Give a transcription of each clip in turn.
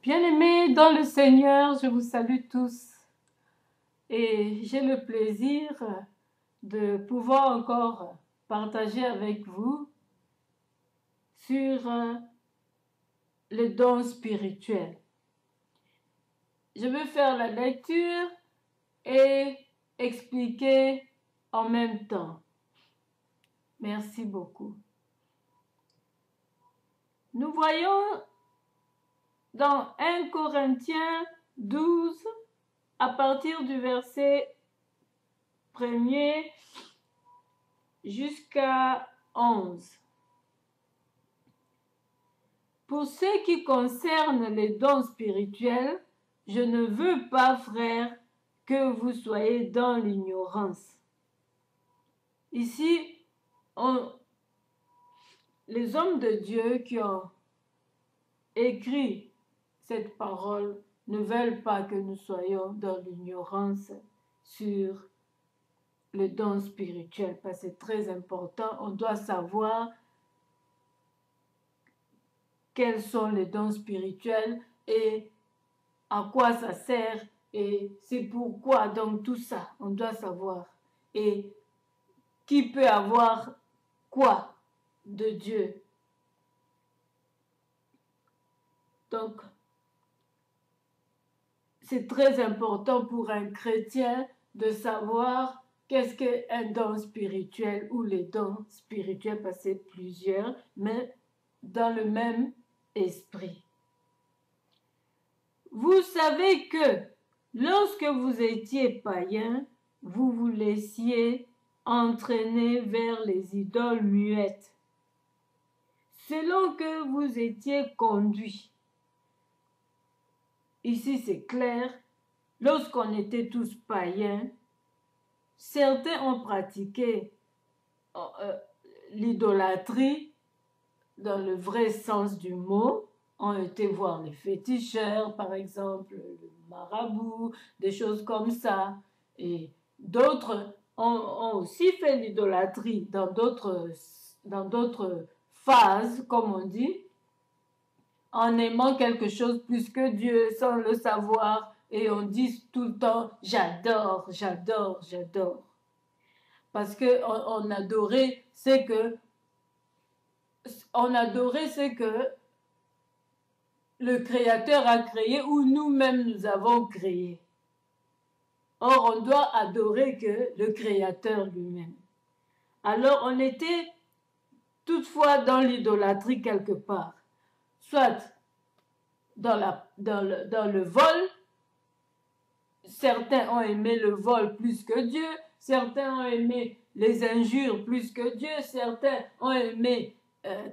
Bien-aimés dans le Seigneur, je vous salue tous et j'ai le plaisir de pouvoir encore partager avec vous sur le don spirituel. Je vais faire la lecture et expliquer en même temps. Merci beaucoup. Nous voyons dans 1 Corinthiens 12, à partir du verset 1er jusqu'à 11. Pour ce qui concerne les dons spirituels, je ne veux pas, frères, que vous soyez dans l'ignorance. Ici, les hommes de Dieu qui ont écrit cette parole ne veulent pas que nous soyons dans l'ignorance sur le don spirituel, parce que c'est très important. On doit savoir quels sont les dons spirituels et à quoi ça sert, et c'est pourquoi. Donc tout ça, on doit savoir. Et qui peut avoir quoi de Dieu. Donc, c'est très important pour un chrétien de savoir qu'est-ce qu'un don spirituel ou les dons spirituels, parce que c'est plusieurs, mais dans le même esprit. Vous savez que lorsque vous étiez païen, vous vous laissiez entraîner vers les idoles muettes, selon que vous étiez conduits. Ici, c'est clair, lorsqu'on était tous païens, certains ont pratiqué l'idolâtrie dans le vrai sens du mot, ont été voir les féticheurs, par exemple, le marabout, des choses comme ça. Et d'autres ont aussi fait l'idolâtrie dans d'autres phases, comme on dit, en aimant quelque chose plus que Dieu, sans le savoir, et on dit tout le temps « j'adore, j'adore, j'adore ». Parce qu'on adorait ce que le Créateur a créé ou nous-mêmes nous avons créé. Or, on doit adorer que le Créateur lui-même. Alors, on était toutefois dans l'idolâtrie quelque part. Soit dans le vol, certains ont aimé le vol plus que Dieu, certains ont aimé les injures plus que Dieu, certains ont aimé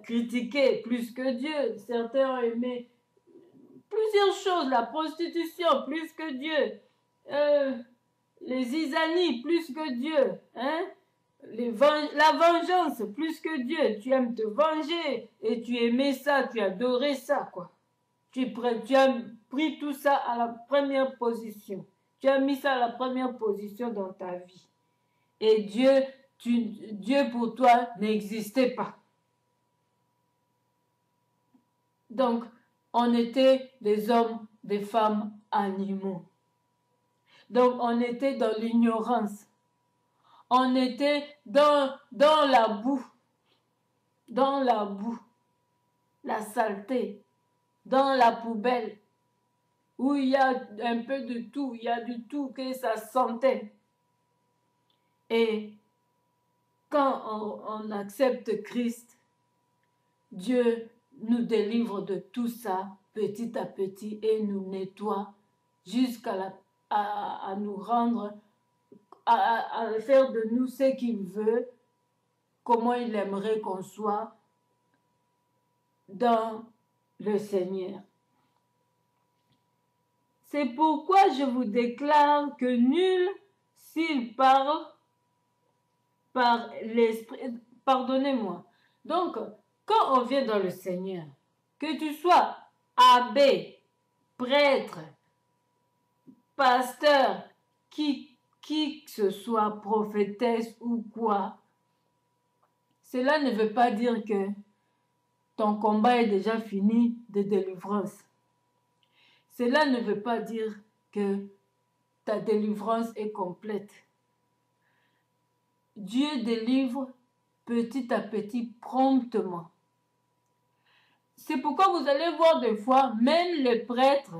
critiquer plus que Dieu, certains ont aimé plusieurs choses, la prostitution plus que Dieu, les isanies plus que Dieu, hein? La vengeance plus que Dieu. Tu aimes te venger et tu aimais ça, tu adorais ça, quoi. Tu as pris tout ça à la première position. Tu as mis ça à la première position dans ta vie. Et Dieu pour toi n'existait pas. Donc, on était des hommes, des femmes animaux. Donc, on était dans l'ignorance. On était dans la boue. Dans la boue. La saleté. Dans la poubelle. Où il y a un peu de tout. Il y a du tout que ça sentait. Et quand on accepte Christ, Dieu nous délivre de tout ça petit à petit et nous nettoie jusqu'à à nous rendre, à faire de nous ce qu'il veut, comment il aimerait qu'on soit dans le Seigneur. C'est pourquoi je vous déclare que nul, s'il parle par l'esprit, pardonnez-moi. Donc, quand on vient dans le Seigneur, que tu sois abbé, prêtre, pasteur, qui que ce soit, prophétesse ou quoi, cela ne veut pas dire que ton combat est déjà fini de délivrance. cela ne veut pas dire que ta délivrance est complète. Dieu délivre petit à petit, promptement. C'est pourquoi vous allez voir des fois, même les prêtres,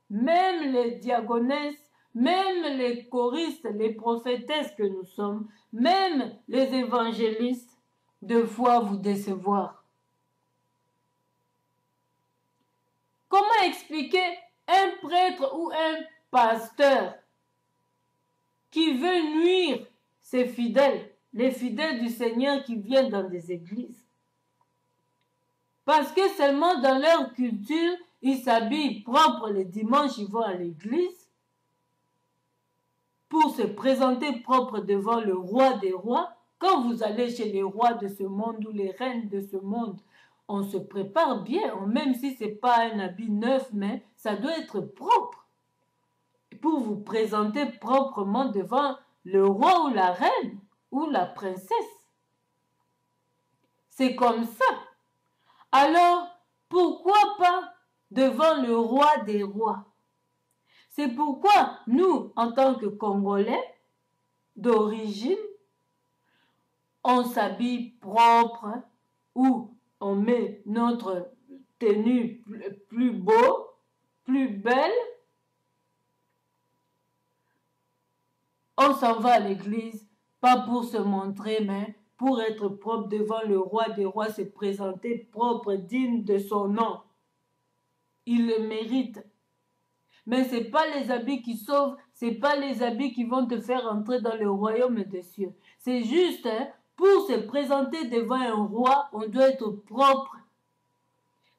même les diaconesses, même les choristes, les prophétesses que nous sommes, même les évangélistes, de fois vous décevoir. Comment expliquer un prêtre ou un pasteur qui veut nuire ses fidèles, les fidèles du Seigneur qui viennent dans des églises? Parce que seulement dans leur culture, ils s'habillent propre les dimanches, ils vont à l'église pour se présenter propre devant le roi des rois. Quand vous allez chez les rois de ce monde ou les reines de ce monde, on se prépare bien, même si ce n'est pas un habit neuf, mais ça doit être propre pour vous présenter proprement devant le roi ou la reine ou la princesse. C'est comme ça. Alors, pourquoi pas devant le roi des rois? C'est pourquoi nous, en tant que Congolais d'origine, on s'habille propre ou on met notre tenue plus beau, plus belle. On s'en va à l'église, pas pour se montrer, mais pour être propre devant le roi des rois, se présenter propre, digne de son nom. Il le mérite. Mais ce n'est pas les habits qui sauvent, ce n'est pas les habits qui vont te faire entrer dans le royaume des cieux. C'est juste, pour se présenter devant un roi, on doit être propre.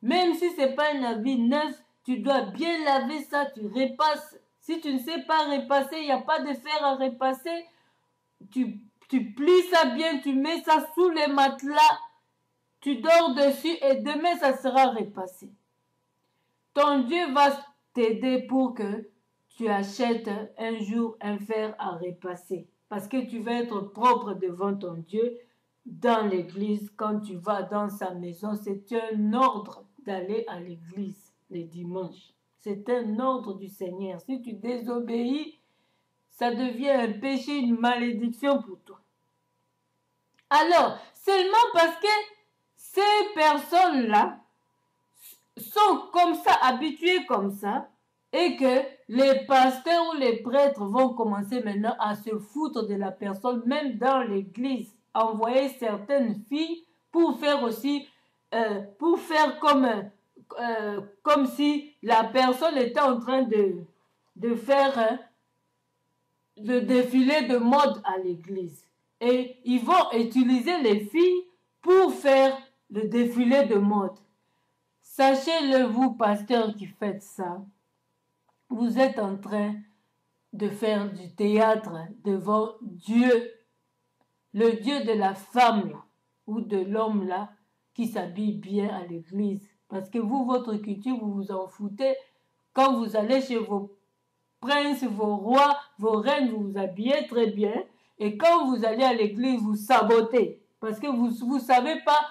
Même si ce n'est pas un habit neuf, tu dois bien laver ça, tu repasses. Si tu ne sais pas repasser, il n'y a pas de fer à repasser. Tu plies ça bien, tu mets ça sous les matelas, tu dors dessus et demain ça sera repassé. Ton Dieu va t'aider pour que tu achètes un jour un fer à repasser. Parce que tu vas être propre devant ton Dieu dans l'église. Quand tu vas dans sa maison, c'est un ordre d'aller à l'église les dimanches. C'est un ordre du Seigneur. Si tu désobéis, ça devient un péché, une malédiction pour toi. Alors, seulement parce que ces personnes-là sont comme ça, habitués comme ça, et que les pasteurs ou les prêtres vont commencer maintenant à se foutre de la personne, même dans l'église, envoyer certaines filles pour faire aussi, pour faire comme si la personne était en train de faire le défilé de mode à l'église. Et ils vont utiliser les filles pour faire le défilé de mode. Sachez-le, vous, pasteurs qui faites ça, vous êtes en train de faire du théâtre devant Dieu, le Dieu de la femme là, ou de l'homme là, qui s'habille bien à l'église. Parce que vous, votre culture, vous vous en foutez. Quand vous allez chez vos princes, vos rois, vos reines, vous vous habillez très bien. Et quand vous allez à l'église, vous sabotez. Parce que vous ne savez pas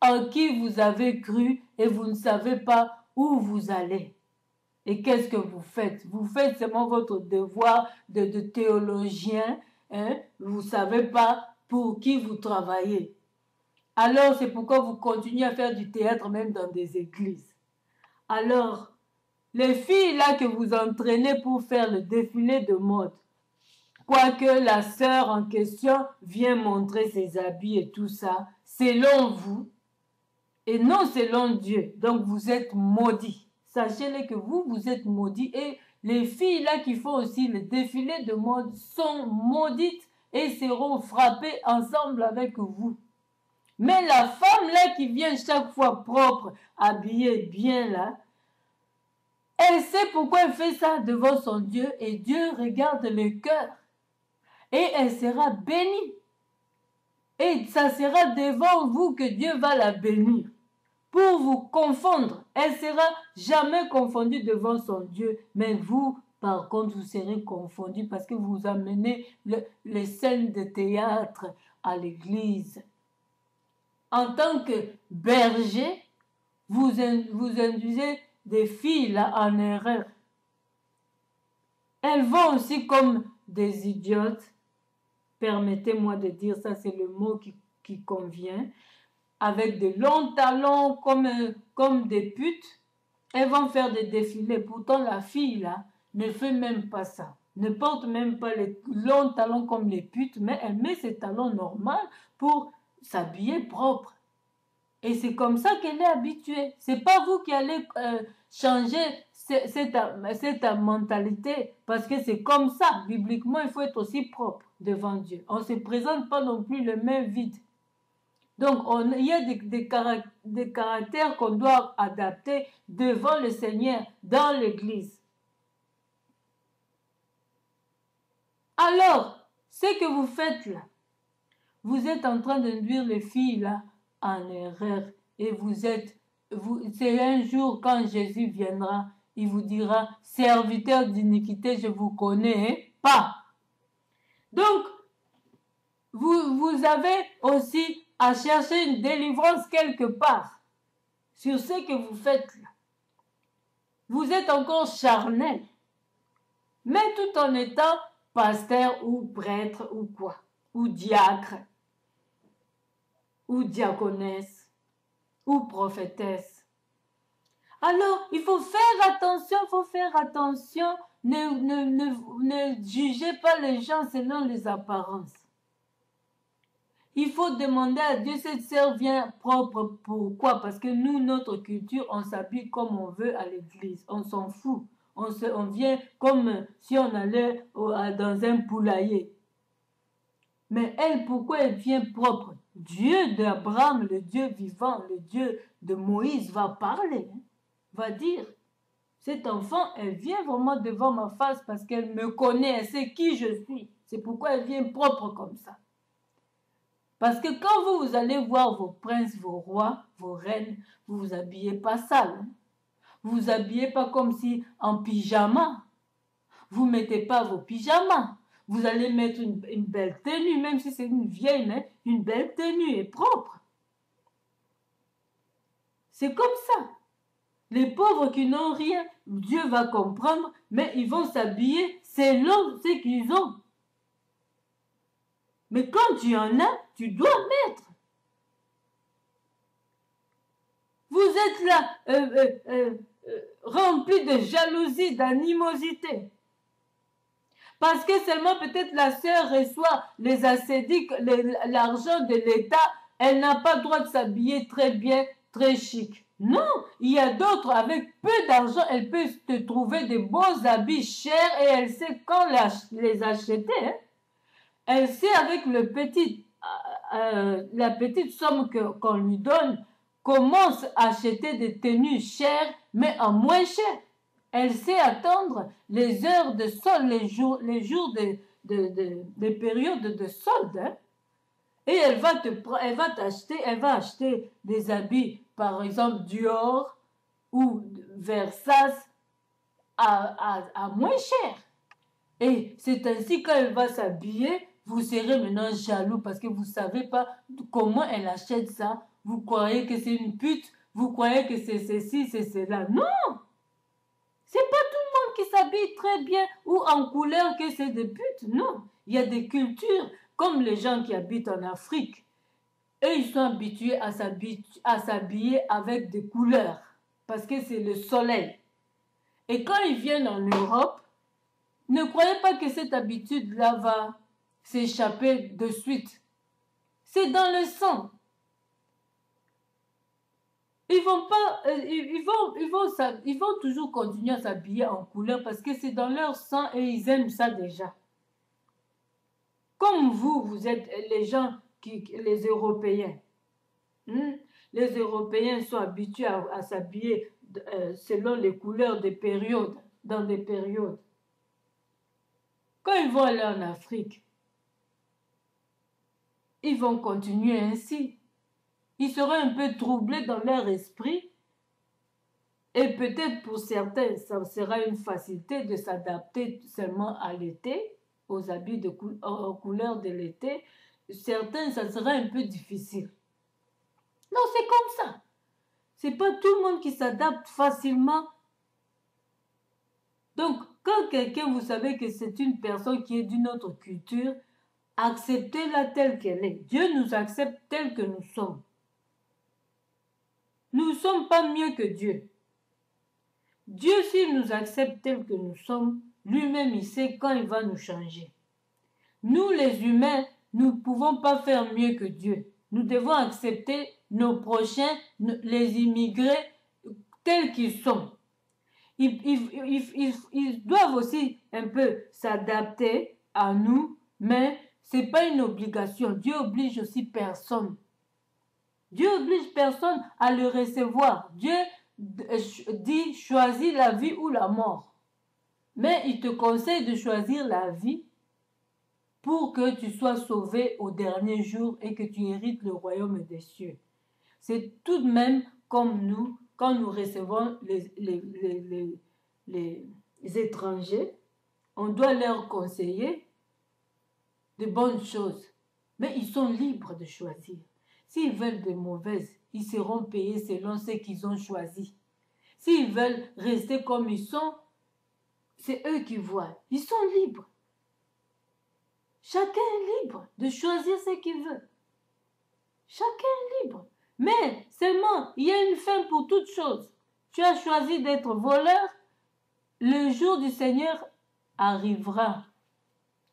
en qui vous avez cru et vous ne savez pas où vous allez. Et qu'est-ce que vous faites? Vous faites seulement votre devoir de théologien. Vous ne savez pas pour qui vous travaillez. Alors, c'est pourquoi vous continuez à faire du théâtre même dans des églises. Alors, les filles là que vous entraînez pour faire le défilé de mode, quoique la sœur en question vient montrer ses habits et tout ça, selon vous, et non selon Dieu. Donc, vous êtes maudits. Sachez-le que vous êtes maudits. Et les filles là qui font aussi le défilé de mode sont maudites et seront frappées ensemble avec vous. Mais la femme là qui vient chaque fois propre, habillée bien là, elle sait pourquoi elle fait ça devant son Dieu et Dieu regarde le cœur. Et elle sera bénie. Et ça sera devant vous que Dieu va la bénir. Pour vous confondre. Elle sera jamais confondue devant son Dieu. Mais vous, par contre, vous serez confondus parce que vous amenez les scènes de théâtre à l'église. En tant que berger, vous induisez des filles là en erreur. Elles vont aussi comme des idiotes. Permettez-moi de dire ça, c'est le mot qui convient. Avec de longs talons comme des putes. Elles vont faire des défilés. Pourtant, la fille là ne fait même pas ça. Ne porte même pas les longs talons comme les putes, mais elle met ses talons normaux pour s'habiller propre. Et c'est comme ça qu'elle est habituée. C'est pas vous qui allez changer cette mentalité, parce que c'est comme ça. Bibliquement, il faut être aussi propre devant Dieu. On ne se présente pas non plus les mains vides. Donc, il y a des caractères qu'on doit adapter devant le Seigneur dans l'Église. Alors, ce que vous faites là, vous êtes en train d'induire les filles là en erreur. Et c'est un jour quand Jésus viendra, il vous dira, serviteur d'iniquité, je vous connais pas. Donc, vous avez aussi à chercher une délivrance quelque part sur ce que vous faites là. Vous êtes encore charnel, mais tout en étant pasteur ou prêtre ou quoi, ou diacre, ou diaconesse, ou prophétesse. Alors, il faut faire attention, ne jugez pas les gens selon les apparences. Il faut demander à Dieu, cette sœur vient propre. Pourquoi? Parce que nous, notre culture, on s'habille comme on veut à l'église. On s'en fout. On vient comme si on allait dans un poulailler. Mais elle, pourquoi elle vient propre? Dieu d'Abraham, le Dieu vivant, le Dieu de Moïse va parler, va dire, cet enfant, elle vient vraiment devant ma face parce qu'elle me connaît, elle sait qui je suis. C'est pourquoi elle vient propre comme ça. Parce que quand vous allez voir vos princes, vos rois, vos reines, vous ne vous habillez pas sale. Vous ne vous habillez pas comme si en pyjama. Vous ne mettez pas vos pyjamas. Vous allez mettre une belle tenue, même si c'est une vieille, mais une belle tenue et propre. C'est comme ça. Les pauvres qui n'ont rien, Dieu va comprendre, mais ils vont s'habiller selon ce qu'ils ont. Mais quand tu en as, tu dois mettre. Vous êtes là, rempli de jalousie, d'animosité. Parce que seulement peut-être la sœur reçoit les ascédiques, l'argent de l'État, elle n'a pas le droit de s'habiller très bien, très chic. Non, il y a d'autres, avec peu d'argent, elle peut te trouver de beaux habits chers et elle sait quand les acheter. Hein. Elle sait avec la petite somme qu'on lui donne, comment acheter des tenues chères, mais en moins cher. Elle sait attendre les heures de solde, les jours des périodes de solde. Hein. Et elle va acheter des habits, par exemple Dior ou Versace à moins cher. Et c'est ainsi qu'elle va s'habiller, vous serez maintenant jaloux parce que vous ne savez pas comment elle achète ça. Vous croyez que c'est une pute, vous croyez que c'est ceci, c'est cela. Non! C'est pas tout le monde qui s'habille très bien ou en couleur que c'est des putes. Non. Il y a des cultures, comme les gens qui habitent en Afrique. Eux, ils sont habitués à s'habiller avec des couleurs. Parce que c'est le soleil. Et quand ils viennent en Europe, ne croyez pas que cette habitude-là va s'échapper de suite. C'est dans le sang. Ils vont toujours continuer à s'habiller en couleur parce que c'est dans leur sang et ils aiment ça déjà. Comme vous êtes les gens, les Européens. Les Européens sont habitués à s'habiller selon les couleurs des périodes, dans des périodes. Quand ils vont aller en Afrique, ils vont continuer ainsi. Ils seront un peu troublés dans leur esprit et peut-être pour certains, ça sera une facilité de s'adapter seulement à l'été, aux habits aux couleurs de l'été. Certains, ça sera un peu difficile. Non, c'est comme ça. C'est pas tout le monde qui s'adapte facilement Donc, quand quelqu'un, vous savez que c'est une personne qui est d'une autre culture, acceptez-la telle qu'elle est. Dieu nous accepte telle que nous sommes. Nous ne sommes pas mieux que Dieu. Dieu, s'il nous accepte tel que nous sommes, lui-même, il sait quand il va nous changer. Nous, les humains, nous ne pouvons pas faire mieux que Dieu. Nous devons accepter nos prochains, les immigrés, tels qu'ils sont. Ils doivent aussi un peu s'adapter à nous, mais ce n'est pas une obligation. Dieu oblige aussi personne. Dieu oblige personne à le recevoir. Dieu dit choisis la vie ou la mort. Mais il te conseille de choisir la vie pour que tu sois sauvé au dernier jour et que tu hérites le royaume des cieux. C'est tout de même comme nous, quand nous recevons les étrangers, on doit leur conseiller de bonnes choses. Mais ils sont libres de choisir. S'ils veulent de mauvaises, ils seront payés selon ce qu'ils ont choisi. S'ils veulent rester comme ils sont, c'est eux qui voient. Ils sont libres. Chacun est libre de choisir ce qu'il veut. Chacun est libre. Mais seulement, il y a une fin pour toute chose. Tu as choisi d'être voleur, le jour du Seigneur arrivera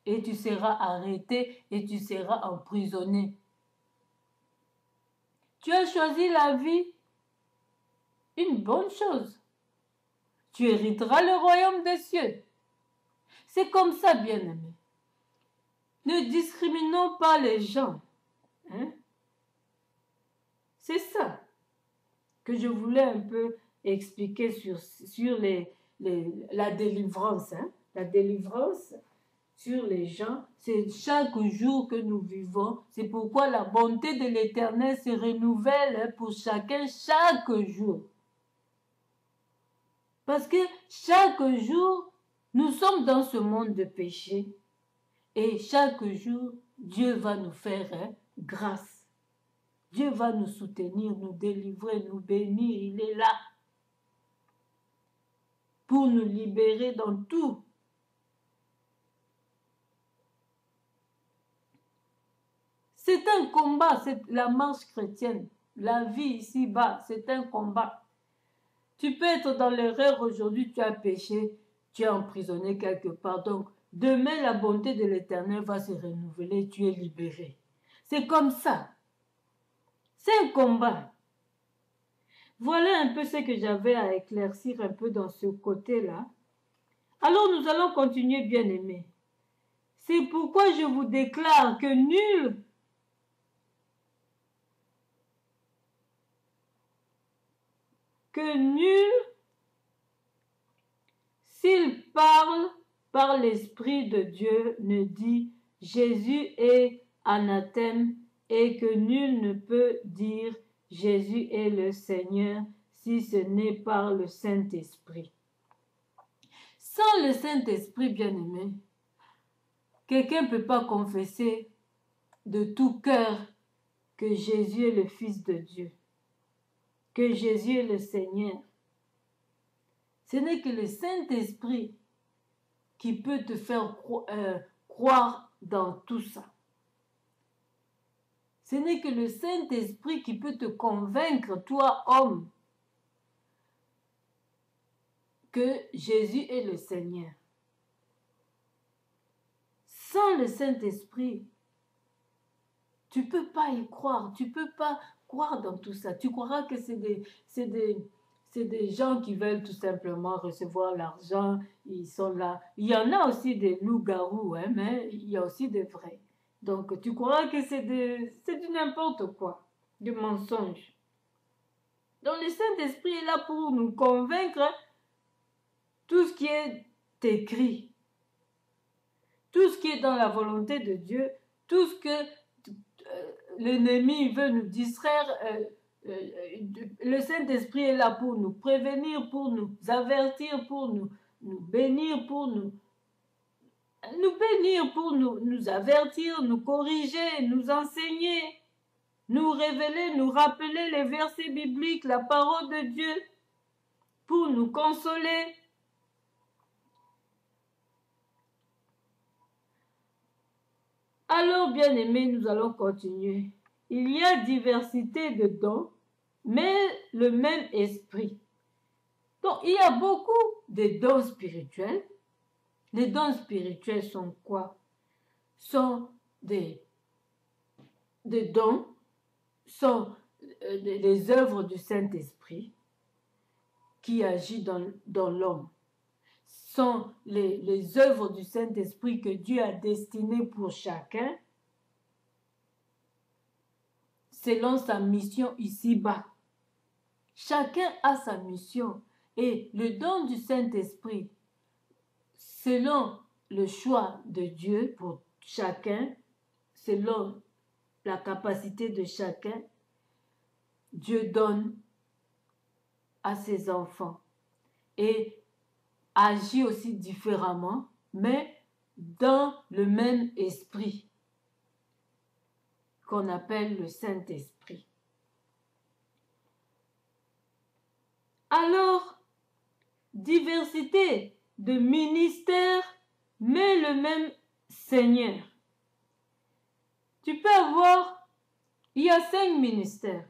et tu seras arrêté et tu seras emprisonné. Tu as choisi la vie, une bonne chose. Tu hériteras le royaume des cieux. C'est comme ça, bien-aimés. Ne discriminons pas les gens. Hein? C'est ça que je voulais un peu expliquer sur la délivrance. Hein? La délivrance sur les gens, c'est chaque jour que nous vivons. C'est pourquoi la bonté de l'Éternel se renouvelle pour chacun chaque jour. Parce que chaque jour, nous sommes dans ce monde de péché. Et chaque jour, Dieu va nous faire grâce. Dieu va nous soutenir, nous délivrer, nous bénir. Il est là pour nous libérer dans tout. C'est un combat, c'est la marche chrétienne. La vie ici-bas, c'est un combat. Tu peux être dans l'erreur aujourd'hui, tu as péché, tu es emprisonné quelque part. Donc, demain, la bonté de l'Éternel va se renouveler, tu es libéré. C'est comme ça. C'est un combat. Voilà un peu ce que j'avais à éclaircir un peu dans ce côté-là. Alors, nous allons continuer, bien-aimés. C'est pourquoi je vous déclare que nul s'il parle par l'Esprit de Dieu, ne dit Jésus est anathème et que nul ne peut dire Jésus est le Seigneur si ce n'est par le Saint-Esprit. Sans le Saint-Esprit, bien-aimé, quelqu'un ne peut pas confesser de tout cœur que Jésus est le Fils de Dieu, que Jésus est le Seigneur. Ce n'est que le Saint-Esprit qui peut te faire croire dans tout ça. Ce n'est que le Saint-Esprit qui peut te convaincre, toi, homme, que Jésus est le Seigneur. Sans le Saint-Esprit, tu ne peux pas y croire, tu ne peux pas croire dans tout ça. Tu croiras que c'est des gens qui veulent tout simplement recevoir l'argent, ils sont là. Il y en a aussi des loups-garous, hein, mais il y a aussi des vrais. Donc tu croiras que c'est du n'importe quoi, du mensonge. Donc le Saint-Esprit est là pour nous convaincre tout ce qui est écrit, tout ce qui est dans la volonté de Dieu, tout ce que l'ennemi veut nous distraire. Le Saint-Esprit est là pour nous prévenir, pour nous avertir, pour nous bénir, pour nous bénir, pour nous avertir, nous corriger, nous enseigner, nous révéler, nous rappeler les versets bibliques, la parole de Dieu, pour nous consoler. Alors, bien-aimés, nous allons continuer. Il y a diversité de dons, mais le même esprit. Donc, il y a beaucoup de dons spirituels. Les dons spirituels sont quoi? Sont des dons, sont les œuvres du Saint-Esprit qui agit dans l'homme. Sont les œuvres du Saint-Esprit que Dieu a destinées pour chacun selon sa mission ici-bas. Chacun a sa mission et le don du Saint-Esprit, selon le choix de Dieu pour chacun, selon la capacité de chacun, Dieu donne à ses enfants et agit aussi différemment, mais dans le même esprit qu'on appelle le Saint-Esprit. Alors, diversité de ministères, mais le même Seigneur. Tu peux avoir, il y a 5 ministères.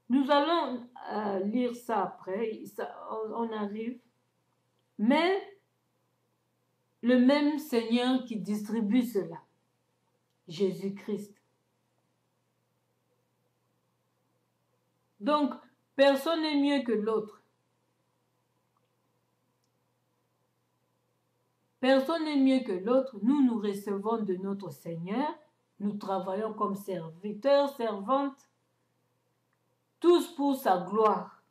Nous allons lire ça après, on arrive. Mais le même Seigneur qui distribue cela, Jésus-Christ. Donc, personne n'est mieux que l'autre. Personne n'est mieux que l'autre. Nous recevons de notre Seigneur. Nous travaillons comme serviteurs, servantes, tous pour sa gloire.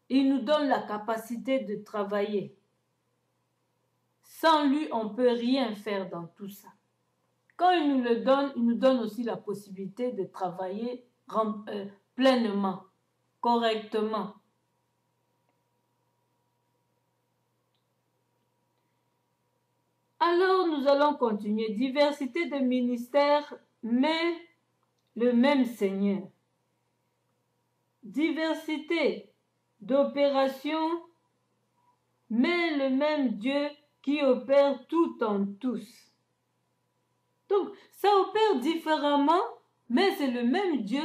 Il nous donne la capacité de travailler. Sans lui, on ne peut rien faire dans tout ça. Quand il nous donne aussi la possibilité de travailler pleinement, correctement. Alors, nous allons continuer. Diversité de ministères, mais le même Seigneur. Diversité d'opérations, mais le même Dieu qui opère tout en tous. Donc, ça opère différemment, mais c'est le même Dieu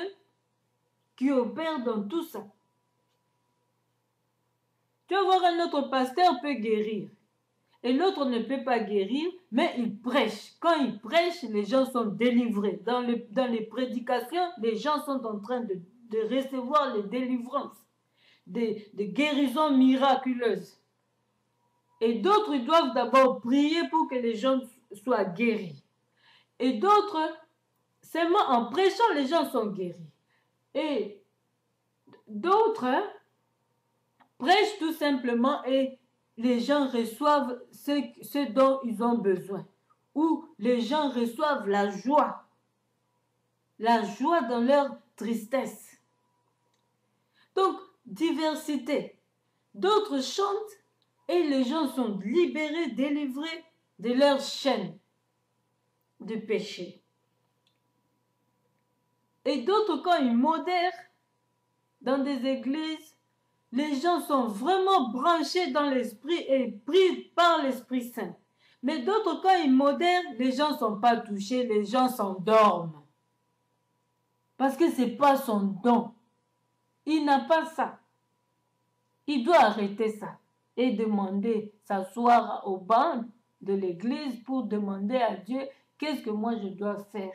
qui opère dans tout ça. Tu vas voir, un autre pasteur peut guérir. Et l'autre ne peut pas guérir, mais il prêche. Quand il prêche, les gens sont délivrés. Dans les prédications, les gens sont en train de recevoir les délivrances, des guérisons miraculeuses. Et d'autres, ils doivent d'abord prier pour que les gens soient guéris. Et d'autres, seulement en prêchant, les gens sont guéris. Et d'autres prêchent tout simplement et les gens reçoivent ce dont ils ont besoin. Ou les gens reçoivent la joie dans leur tristesse. Donc, diversité. D'autres chantent et les gens sont libérés, délivrés de leurs chaînes de péché. Et d'autres, quand ils modèrent dans des églises, les gens sont vraiment branchés dans l'esprit et pris par l'Esprit Saint. Mais d'autres, quand ils modèrent, les gens ne sont pas touchés, les gens s'endorment. Parce que ce n'est pas son don. Il n'a pas ça. Il doit arrêter ça et demander, s'asseoir au banc de l'église pour demander à Dieu, qu'est-ce que moi je dois faire?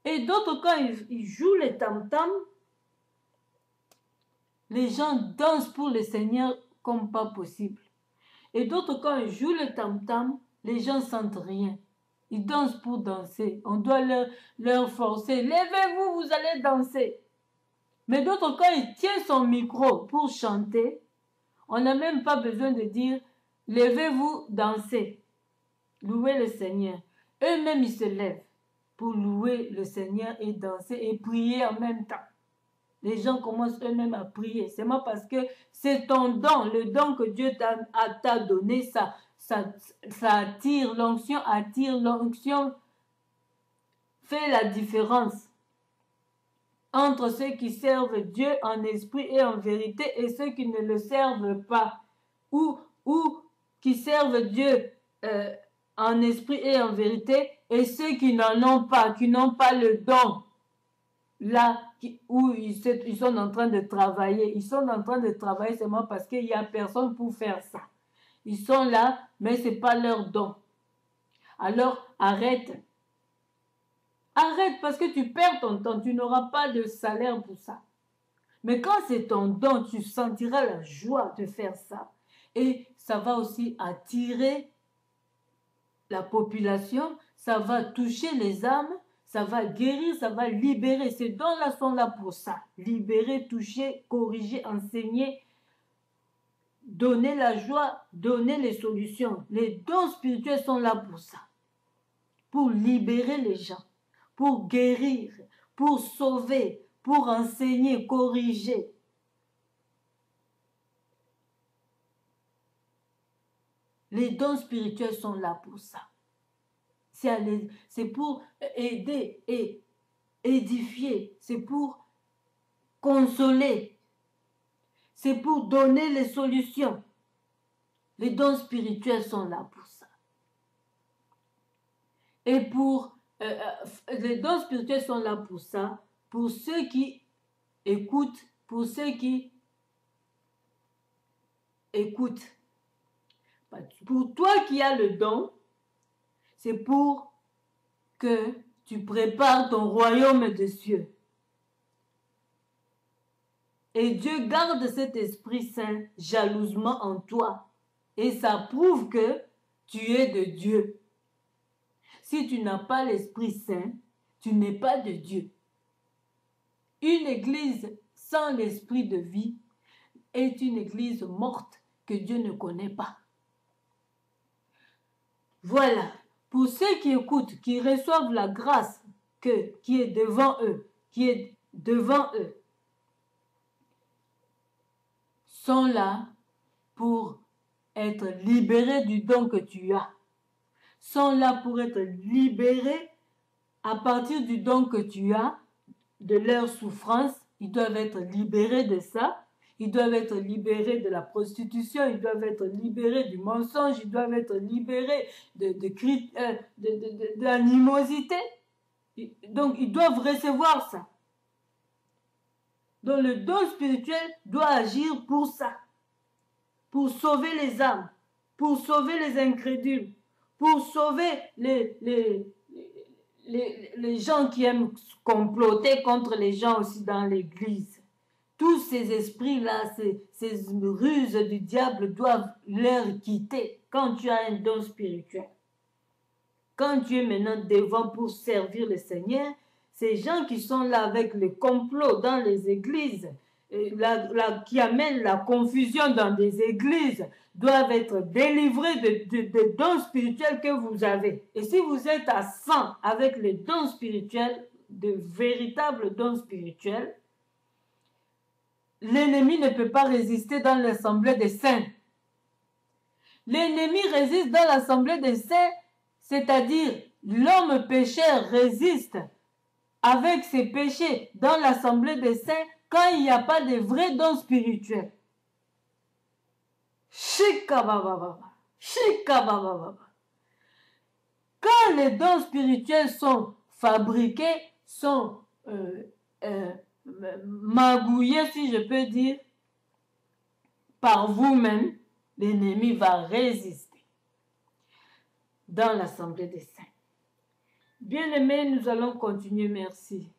Et d'autres, quand ils jouent les tam-tams, les gens dansent pour le Seigneur comme pas possible. Et d'autres, quand ils jouent le tam-tam, les gens sentent rien. Ils dansent pour danser. On doit leur forcer. Levez-vous, vous allez danser. Mais d'autres, quand il tient son micro pour chanter, on n'a même pas besoin de dire, levez-vous, dansez. Louez le Seigneur. Eux-mêmes, ils se lèvent pour louer le Seigneur et danser et prier en même temps. Les gens commencent eux-mêmes à prier. C'est moi parce que c'est ton don, le don que Dieu t'a donné, ça attire l'onction, fait la différence entre ceux qui servent Dieu en esprit et en vérité et ceux qui ne le servent pas, ou qui servent Dieu en esprit et en vérité, et ceux qui n'en ont pas, qui n'ont pas le don, là où ils sont en train de travailler. Ils sont en train de travailler seulement parce qu'il n'y a personne pour faire ça. Ils sont là, mais ce n'est pas leur don. Alors, arrête. Arrête parce que tu perds ton temps. Tu n'auras pas de salaire pour ça. Mais quand c'est ton don, tu sentiras la joie de faire ça. Et ça va aussi attirer la population. Ça va toucher les âmes. Ça va guérir, ça va libérer. Ces dons-là sont là pour ça. Libérer, toucher, corriger, enseigner, donner la joie, donner les solutions. Les dons spirituels sont là pour ça. Pour libérer les gens, pour guérir, pour sauver, pour enseigner, corriger. Les dons spirituels sont là pour ça. C'est pour aider et édifier. C'est pour consoler. C'est pour donner les solutions. Les dons spirituels sont là pour ça. Et les dons spirituels sont là pour ça, pour ceux qui écoutent, pour ceux qui écoutent. Pour toi qui as le don, c'est pour que tu prépares ton royaume des cieux. Et Dieu garde cet Esprit Saint jalousement en toi. Et ça prouve que tu es de Dieu. Si tu n'as pas l'Esprit Saint, tu n'es pas de Dieu. Une église sans l'Esprit de vie est une église morte que Dieu ne connaît pas. Voilà. Pour ceux qui écoutent, qui reçoivent la grâce qui est devant eux, sont là pour être libérés du don que tu as. Sont là pour être libérés à partir du don que tu as, de leur souffrance. Ils doivent être libérés de ça. Ils doivent être libérés de la prostitution. Ils doivent être libérés du mensonge. Ils doivent être libérés de l'animosité. Donc, ils doivent recevoir ça. Donc, le don spirituel doit agir pour ça. Pour sauver les âmes. Pour sauver les incrédules. Pour sauver les gens qui aiment comploter contre les gens aussi dans l'église. Tous ces esprits-là, ces ruses du diable doivent leur quitter quand tu as un don spirituel. Quand tu es maintenant devant pour servir le Seigneur, ces gens qui sont là avec le complot dans les églises, qui amènent la confusion dans des églises, doivent être délivrés de dons spirituels que vous avez. Et si vous êtes à 100 avec les dons spirituels, de véritables dons spirituels, l'ennemi ne peut pas résister dans l'assemblée des saints. L'ennemi résiste dans l'assemblée des saints, c'est-à-dire l'homme pécheur résiste avec ses péchés dans l'assemblée des saints quand il n'y a pas de vrais dons spirituels. Quand les dons spirituels sont fabriqués, sont magouillés, si je peux dire, par vous-même, l'ennemi va résister dans l'assemblée des saints. Bien-aimés, nous allons continuer, merci.